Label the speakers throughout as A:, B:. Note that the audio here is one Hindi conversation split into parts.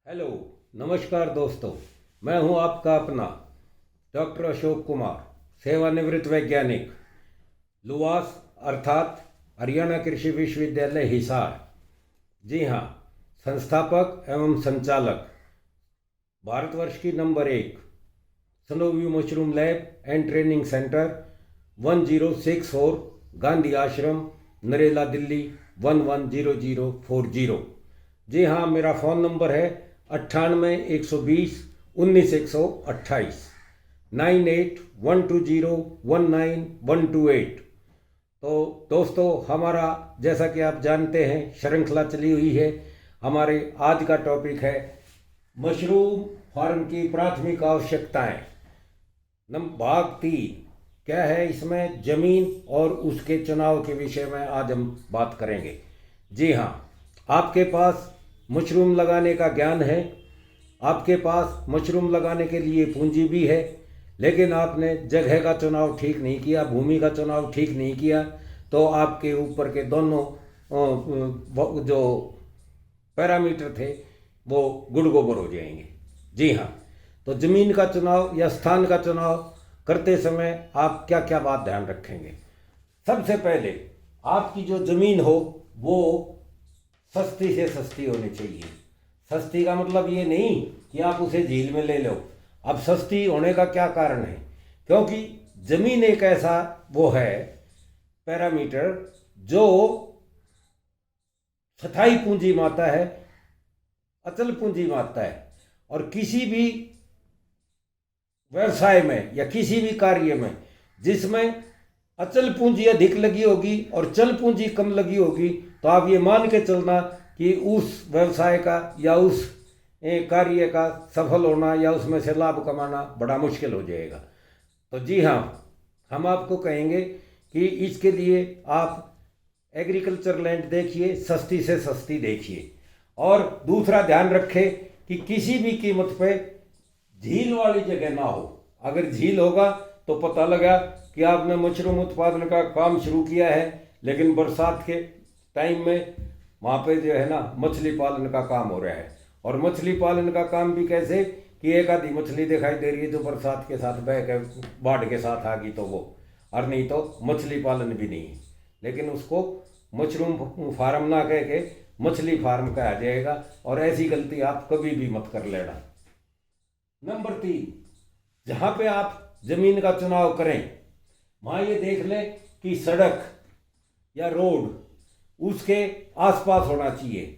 A: हेलो, नमस्कार दोस्तों। मैं हूं आपका अपना डॉक्टर अशोक कुमार, सेवानिवृत्त वैज्ञानिक, लुवास अर्थात हरियाणा कृषि विश्वविद्यालय हिसार। जी हाँ, संस्थापक एवं संचालक, भारतवर्ष की number 1 Snow View mushroom lab and training centre, 1064 Gandhi आश्रम, नरेला, दिल्ली 110040। जी हाँ, मेरा फ़ोन नंबर है 98 120 19 128, 98 120 19 128। तो दोस्तों, हमारा जैसा कि आप जानते हैं श्रृंखला चली हुई है। हमारे आज का टॉपिक है मशरूम फार्म की प्राथमिक आवश्यकताएं। भाग 3 क्या है, इसमें ज़मीन और उसके चुनाव के विषय में आज हम बात करेंगे। जी हाँ, आपके पास मशरूम लगाने का ज्ञान है, आपके पास मशरूम लगाने के लिए पूंजी भी है, लेकिन आपने जगह का चुनाव ठीक नहीं किया, भूमि का चुनाव ठीक नहीं किया, तो आपके ऊपर के दोनों जो पैरामीटर थे वो गुड़गोबर हो जाएंगे। जी हाँ, तो ज़मीन का चुनाव या स्थान का चुनाव करते समय आप क्या क्या बात ध्यान रखेंगे। सबसे पहले आपकी जो ज़मीन हो वो सस्ती से सस्ती होनी चाहिए। सस्ती का मतलब ये नहीं कि आप उसे झील में ले लो। अब सस्ती होने का क्या कारण है? क्योंकि ज़मीन एक ऐसा वो है पैरामीटर जो स्थायी पूंजी माता है, अचल पूंजी माता है। और किसी भी व्यवसाय में या किसी भी कार्य में जिसमें अचल पूंजी अधिक लगी होगी और चल पूंजी कम लगी होगी, तो आप ये मान के चलना कि उस व्यवसाय का या उस कार्य का सफल होना या उसमें से लाभ कमाना बड़ा मुश्किल हो जाएगा। तो जी हाँ, हम आपको कहेंगे कि इसके लिए आप एग्रीकल्चर लैंड देखिए, सस्ती से सस्ती देखिए। और दूसरा ध्यान रखें कि किसी भी कीमत पे झील वाली जगह ना हो। अगर झील होगा तो पता लगा कि आपने मशरूम उत्पादन का काम शुरू किया है, लेकिन बरसात के टाइम में वहाँ पे जो है ना मछली पालन का काम हो रहा है। और मछली पालन का काम भी कैसे कि एक आधी मछली दिखाई दे रही है जो बरसात के साथ बह के बाढ़ के साथ आ गई तो वो, और नहीं तो मछली पालन भी नहीं है। लेकिन उसको मशरूम फार्म ना कह के मछली फार्म कहा जाएगा, और ऐसी गलती आप कभी भी मत कर लेना। नंबर 3, जहाँ पे आप ज़मीन का चुनाव करें वहाँ ये देख लें कि सड़क या रोड उसके आसपास होना चाहिए।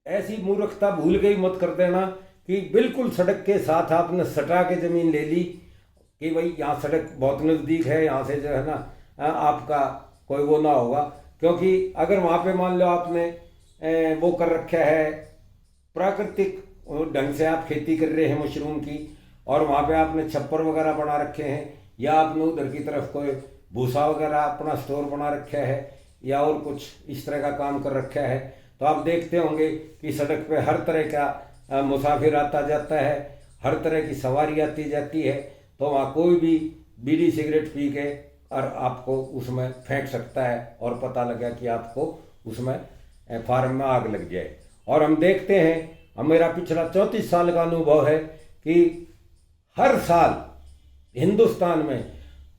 A: ऐसी मूर्खता भूल गई मत कर देना कि बिल्कुल सड़क के साथ आपने सटा के ज़मीन ले ली कि भाई यहाँ सड़क बहुत नज़दीक है, यहाँ से जो है ना आपका कोई वो ना होगा। क्योंकि अगर वहाँ पे मान लो आपने वो कर रखा है, प्राकृतिक ढंग से आप खेती कर रहे हैं मशरूम की, और वहाँ पे आपने छप्पर वगैरह बना रखे हैं, या आपने उधर की तरफ कोई भूसा वगैरह अपना स्टोर बना रखा है, या और कुछ इस तरह का काम कर रखा है, तो आप देखते होंगे कि सड़क पे हर तरह का मुसाफिर आता जाता है, हर तरह की सवारी आती जाती है। तो वहाँ कोई भी बीड़ी सिगरेट पी के और आपको उसमें फेंक सकता है, और पता लगा कि आपको उसमें फार्म में आग लग जाए। और हम देखते हैं, मेरा पिछला 34 साल का अनुभव है कि हर साल हिंदुस्तान में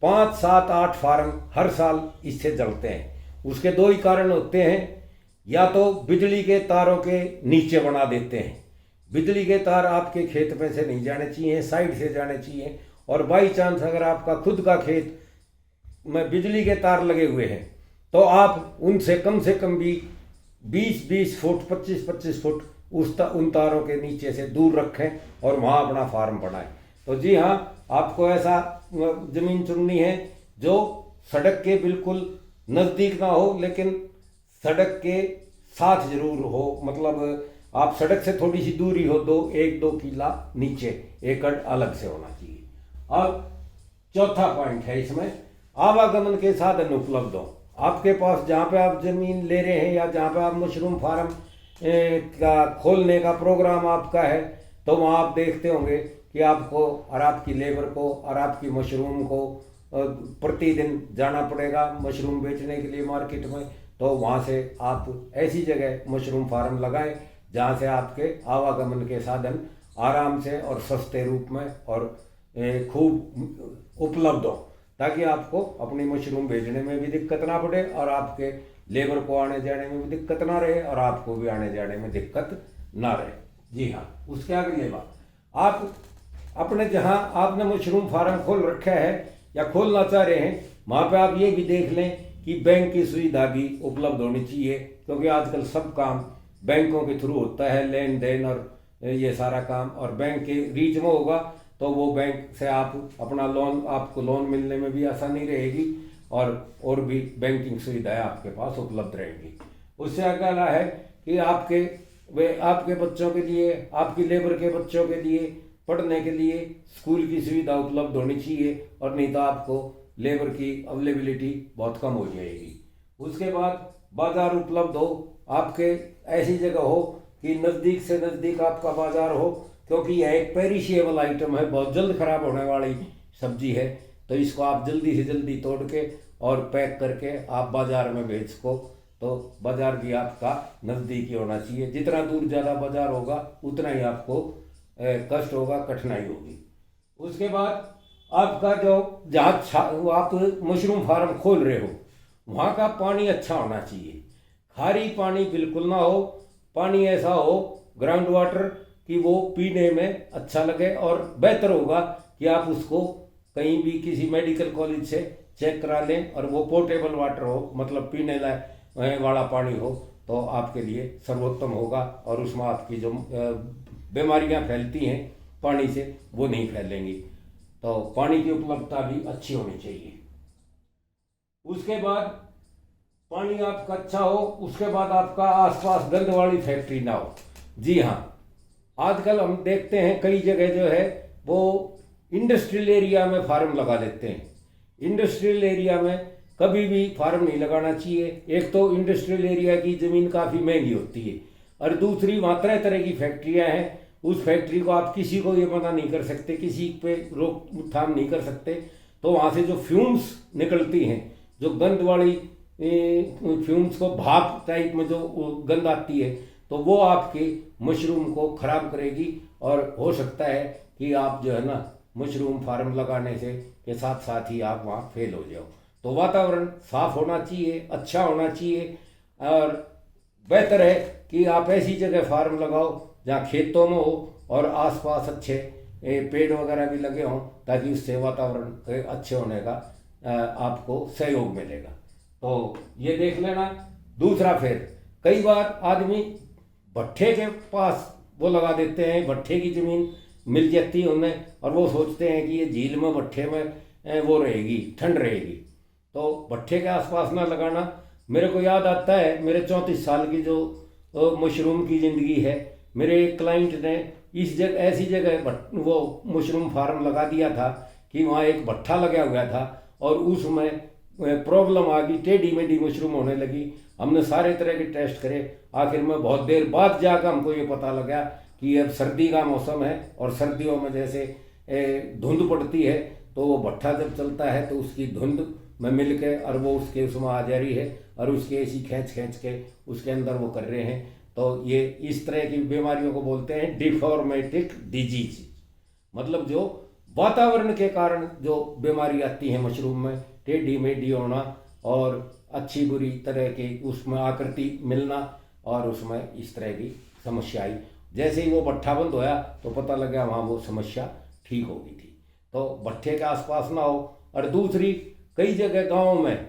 A: 5 7 8 फार्म हर साल इससे जलते हैं। उसके दो ही कारण होते हैं, या तो बिजली के तारों के नीचे बना देते हैं। बिजली के तार आपके खेत में से नहीं जाने चाहिए, साइड से जाने चाहिए। और बाई चांस अगर आपका खुद का खेत में बिजली के तार लगे हुए हैं तो आप उनसे कम भी 20-20 फुट 25-25 फुट उन तारों के नीचे से दूर रखें और वहाँ अपना फार्म बनाएं। तो जी हाँ, आपको ऐसा ज़मीन चुननी है जो सड़क के बिल्कुल नज़दीक ना हो, लेकिन सड़क के साथ जरूर हो। मतलब आप सड़क से थोड़ी सी दूरी हो, 1-2 किला नीचे, एकड़ अलग से होना चाहिए। अब चौथा पॉइंट है इसमें, आवागमन के साधन उपलब्ध हो। आपके पास जहाँ पे आप ज़मीन ले रहे हैं या जहाँ पे आप मशरूम फार्म का खोलने का प्रोग्राम आपका है, तो वहाँ आप देखते होंगे कि आपको और आपकी लेबर को और आपकी मशरूम को प्रतिदिन जाना पड़ेगा मशरूम बेचने के लिए मार्केट में। तो वहाँ से आप ऐसी जगह मशरूम फार्म लगाएं जहाँ से आपके आवागमन के साधन आराम से और सस्ते रूप में और खूब उपलब्ध हो, ताकि आपको अपनी मशरूम भेजने में भी दिक्कत ना पड़े और आपके लेबर को आने जाने में भी दिक्कत ना रहे और आपको भी आने जाने में दिक्कत ना रहे। जी हाँ, उसके अगली बात, आप अपने जहाँ आपने मशरूम फार्म खोल रखा है या खोलना चाह रहे हैं, वहाँ पे आप ये भी देख लें कि बैंक की सुविधा भी उपलब्ध होनी चाहिए, क्योंकि आजकल सब काम बैंकों के थ्रू होता है, लेन देन और ये सारा काम, और बैंक के रीच में होगा तो वो बैंक से आप अपना लोन, आपको लोन मिलने में भी आसानी रहेगी और भी बैंकिंग सुविधाएं आपके पास उपलब्ध रहेंगी। उससे अगला है कि आपके बच्चों के लिए, आपकी लेबर के बच्चों के लिए पढ़ने के लिए स्कूल की सुविधा उपलब्ध होनी चाहिए, और नहीं तो आपको लेबर की अवेलेबिलिटी बहुत कम हो जाएगी। उसके बाद बाजार उपलब्ध हो, आपके ऐसी जगह हो कि नज़दीक से नज़दीक आपका बाजार हो, क्योंकि यह एक पेरिशेबल आइटम है, बहुत जल्द खराब होने वाली सब्जी है, तो इसको आप जल्दी से जल्दी तोड़ के और पैक करके आप बाजार में बेच सको, तो बाजार भी आपका नज़दीक ही होना चाहिए। जितना दूर ज़्यादा बाजार होगा उतना ही आपको कष्ट होगा, कठिनाई होगी। उसके बाद आपका जो जहाँ आप मशरूम फार्म खोल रहे हो वहाँ का पानी अच्छा होना चाहिए, खारी पानी बिल्कुल ना हो, पानी ऐसा हो ग्राउंड वाटर कि वो पीने में अच्छा लगे, और बेहतर होगा कि आप उसको कहीं भी किसी मेडिकल कॉलेज से चेक करा लें और वो पोर्टेबल वाटर हो, मतलब पीने लायक वाला पानी हो, तो आपके लिए सर्वोत्तम होगा, और उसमें आपकी जो बीमारियां फैलती हैं पानी से वो नहीं फैलेंगी। तो पानी की उपलब्धता भी अच्छी होनी चाहिए। उसके बाद पानी आपका अच्छा हो, उसके बाद आपका आसपास गंद वाली फैक्ट्री ना हो। जी हाँ, आजकल हम देखते हैं कई जगह जो है वो इंडस्ट्रियल एरिया में फार्म लगा देते हैं। इंडस्ट्रियल एरिया में कभी भी फार्म नहीं लगाना चाहिए। एक तो इंडस्ट्रियल एरिया की ज़मीन काफ़ी महंगी होती है, और दूसरी वहाँ तरह तरह की फैक्ट्रियाँ हैं, उस फैक्ट्री को आप किसी को ये मना नहीं कर सकते, किसी पे रोकथाम नहीं कर सकते। तो वहाँ से जो फ्यूम्स निकलती हैं, जो गंद वाली फ्यूम्स को भाप टाइप में जो गंद आती है, तो वो आपके मशरूम को खराब करेगी, और हो सकता है कि आप जो है ना मशरूम फार्म लगाने से के साथ साथ ही आप वहाँ फेल हो जाओ। तो वातावरण साफ होना चाहिए, अच्छा होना चाहिए, और बेहतर है कि आप ऐसी जगह फार्म लगाओ जहाँ खेतों में हो और आसपास अच्छे पेड़ वगैरह भी लगे हों, ताकि उससे वातावरण के अच्छे होने का आपको सहयोग मिलेगा। तो ये देख लेना। दूसरा, फिर कई बार आदमी भट्ठे के पास वो लगा देते हैं, भट्ठे की ज़मीन मिल जाती है उन्हें, और वो सोचते हैं कि ये झील में भट्ठे में वो रहेगी, ठंड रहेगी, तो भट्ठे के आसपास ना लगाना। मेरे को याद आता है मेरे 34 साल की जो मशरूम की ज़िंदगी है, मेरे एक क्लाइंट ने इस जगह, ऐसी जगह वो मशरूम फार्म लगा दिया था कि वहाँ एक भट्ठा लगा हुआ था, और उसमें प्रॉब्लम आ गई, टेढ़ी मेढ़ी मशरूम होने लगी। हमने सारे तरह के टेस्ट करे, आखिर में बहुत देर बाद जाकर हमको ये पता लगा कि अब सर्दी का मौसम है, और सर्दियों में जैसे धुंध पड़ती है, तो वो भट्ठा जब चलता है तो उसकी धुंध में मिल के और वो उसके उसमें आ जा रही है, और उसके ऐसी खींच के उसके अंदर वो कर रहे हैं। तो ये इस तरह की बीमारियों को बोलते हैं डिफॉर्मेटिक डिजीज, मतलब जो वातावरण के कारण जो बीमारी आती है मशरूम में, टेढ़ी मेढ़ी होना और अच्छी बुरी तरह की उसमें आकृति मिलना, और उसमें इस तरह की समस्या आई। जैसे ही वो भट्ठा बंद होया तो पता लगा वहाँ वो समस्या ठीक हो गई थी। तो भट्ठे के आसपास ना हो। और दूसरी, कई जगह गाँव में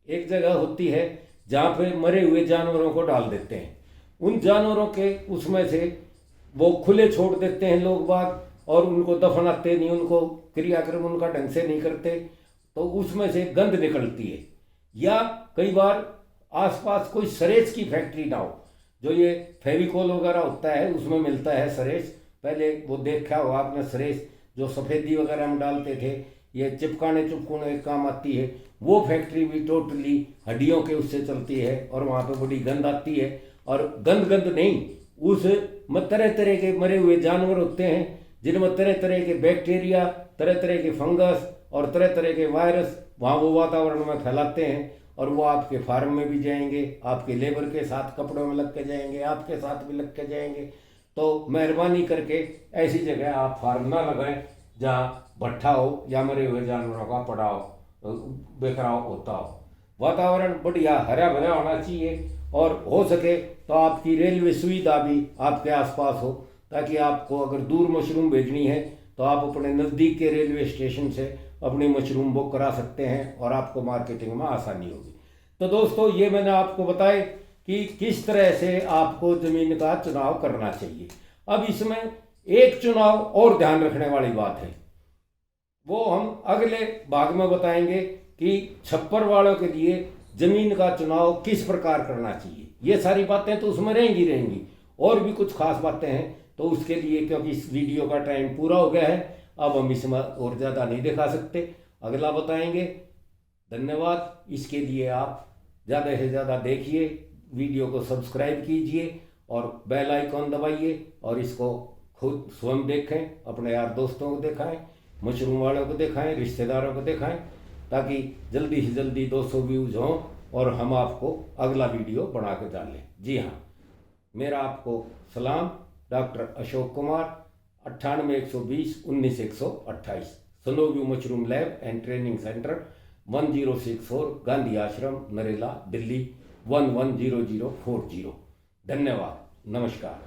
A: एक जगह होती है जहाँ पे मरे हुए जानवरों को डाल देते हैं, उन जानवरों के उसमें से वो खुले छोड़ देते हैं लोग बाग, और उनको दफनाते नहीं, उनको क्रियाक्रम उनका ढंग से नहीं करते, तो उसमें से गंध निकलती है। या कई बार आसपास कोई सरेज की फैक्ट्री ना हो, जो ये फेविकोल वगैरह होता है उसमें मिलता है सरेज, पहले वो देखा होगा आपने, सरेज जो सफ़ेदी वगैरह में डालते थे, ये चिपकाने चुपकाने काम आती है, वो फैक्ट्री भी टोटली हड्डियों के उससे चलती है, और वहाँ पे बड़ी गंध आती है। और गंद नहीं, उस में तरह तरह के मरे हुए जानवर होते हैं, जिनमें तरह तरह के बैक्टीरिया, तरह तरह के फंगस और तरह तरह के वायरस वहाँ वो वातावरण में फैलाते हैं, और वो आपके फार्म में भी जाएंगे, आपके लेबर के साथ कपड़ों में लग के जाएंगे, आपके साथ भी लग के जाएंगे। तो मेहरबानी करके ऐसी जगह आप फार्म ना लगाएं जहाँ भट्ठा हो या मरे हुए जानवरों का पड़ा हो, बिखराव होता हो। वातावरण बढ़िया हरा भरा होना चाहिए और हो सके तो आपकी रेलवे सुविधा भी आपके आसपास हो, ताकि आपको अगर दूर मशरूम भेजनी है तो आप अपने नज़दीक के रेलवे स्टेशन से अपनी मशरूम बुक करा सकते हैं और आपको मार्केटिंग में आसानी होगी। तो दोस्तों, ये मैंने आपको बताया कि किस तरह से आपको ज़मीन का चुनाव करना चाहिए। अब इसमें एक चुनाव और ध्यान रखने वाली बात है, वो हम अगले भाग में बताएंगे कि छप्पर वालों के लिए ज़मीन का चुनाव किस प्रकार करना चाहिए। ये सारी बातें तो उसमें रहेंगी और भी कुछ खास बातें हैं, तो उसके लिए क्योंकि इस वीडियो का टाइम पूरा हो गया है, अब हम इसमें और ज़्यादा नहीं दिखा सकते, अगला बताएंगे। धन्यवाद। इसके लिए आप ज़्यादा से ज़्यादा देखिए, वीडियो को सब्सक्राइब कीजिए और बेल आइकॉन दबाइए और इसको खुद स्वयं देखें, अपने यार दोस्तों को दिखाएं, मशरूम वालों को दिखाएं, रिश्तेदारों को दिखाएं, ताकि जल्दी से जल्दी 200 व्यूज़ हों और हम आपको अगला वीडियो बना के डालें। जी हाँ, मेरा आपको सलाम। Doctor Ashok Kumar, 9812019128, Snow View mushroom lab and training centre, 1064 Gandhi आश्रम, नरेला, दिल्ली 110040। धन्यवाद। नमस्कार।